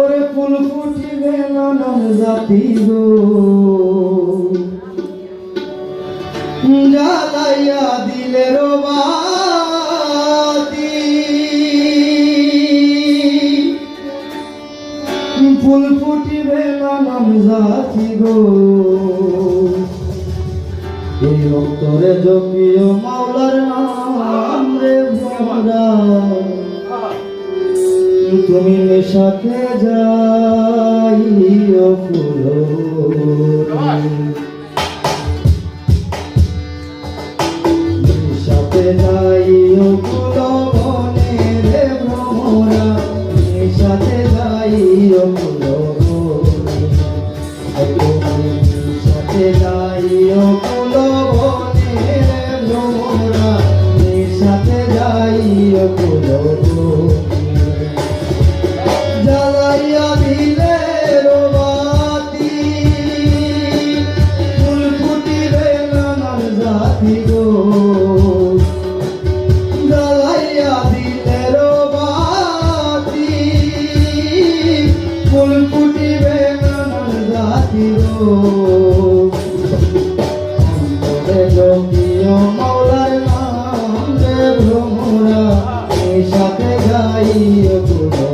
ওরে ফুল ফুটিবে নানান জাতি গো, জ্বালাইয়া দিলের বাতি। ফুল ফুটিবে নানান জাতি গো, এই অন্তরে জপিও মাওলার নাম রে ভোমরা। তুমি নেশাতে যাইও ফুলো, নেশাতে যাইও ফুলো বনে রে ভ্রমরা, নেশাতে যাইও ফুলো বনে, নেশাতে যাইও ফুলো বনে রে ভ্রমরা, নেশাতে যাইও ফুলো বনে। জ্বালাইয়া দিলের বাতি, ফুল ফুটিবে নানান জাতি গো, জ্বালাইয়া দিলের বাতি, ফুল ফুটিবে নানান জাতি গো। অন্তরে জপিও মাওলার নাম রে ভ্রমরা, নেশাতে যাইও ফুলো,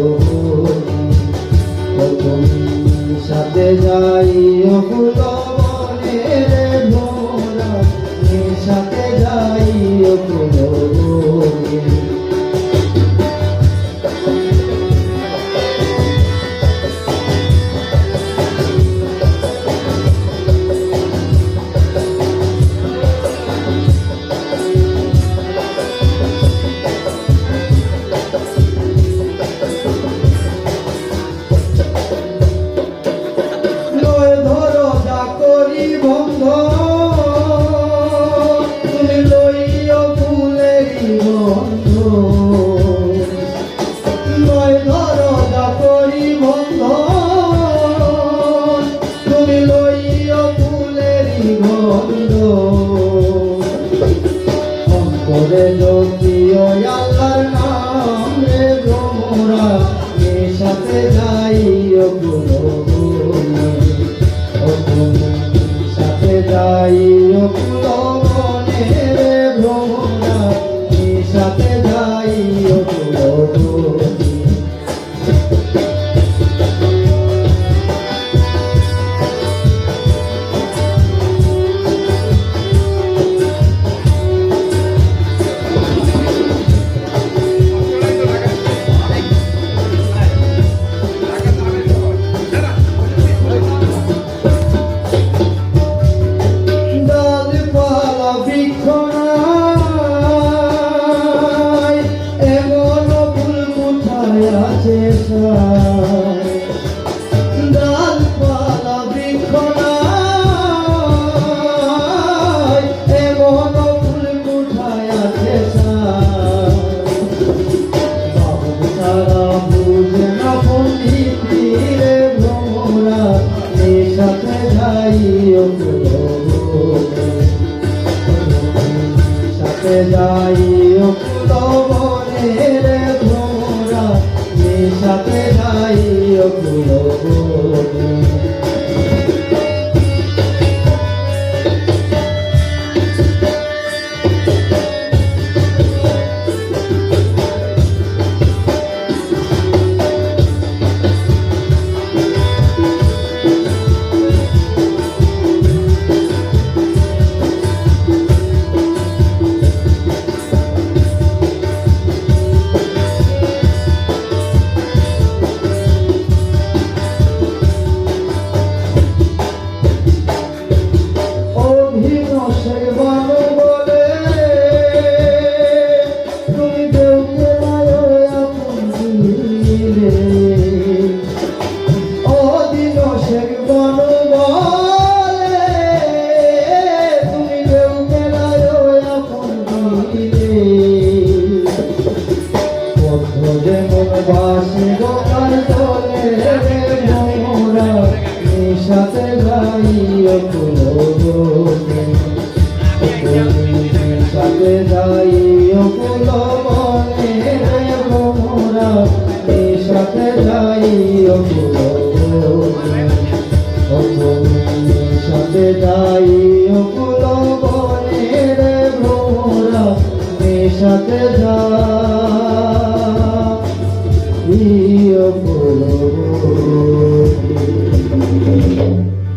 সাথে যাইও ফুলো বনে রে ভোমরা, সাথে যাইও ফুলো বনে। অন্তরে জপিও আল্লাহর নাম রে ভ্রমরা, নেশাতে যাইও ফুলো বনে, নেশাতে যাইও ফুলো বনে রে ভ্রমরা, নেশাতে যাইও ফুলো বনে। ডালপালা বৃক্ষ নাই, এমন ফুল কোথায় আছে বাবু তারা বুঝে না পণ্ডিতি রে ভ্রমরা, নেশাতে যাইও ফুলো বনে, নেশাতে যাইও ফুলো বনে রে ভ্রমরা, নেশাতে যাইও ফুলো বনে। সাথে যাই অকুল বনের ভ্রমরা সাথে যাই অকুল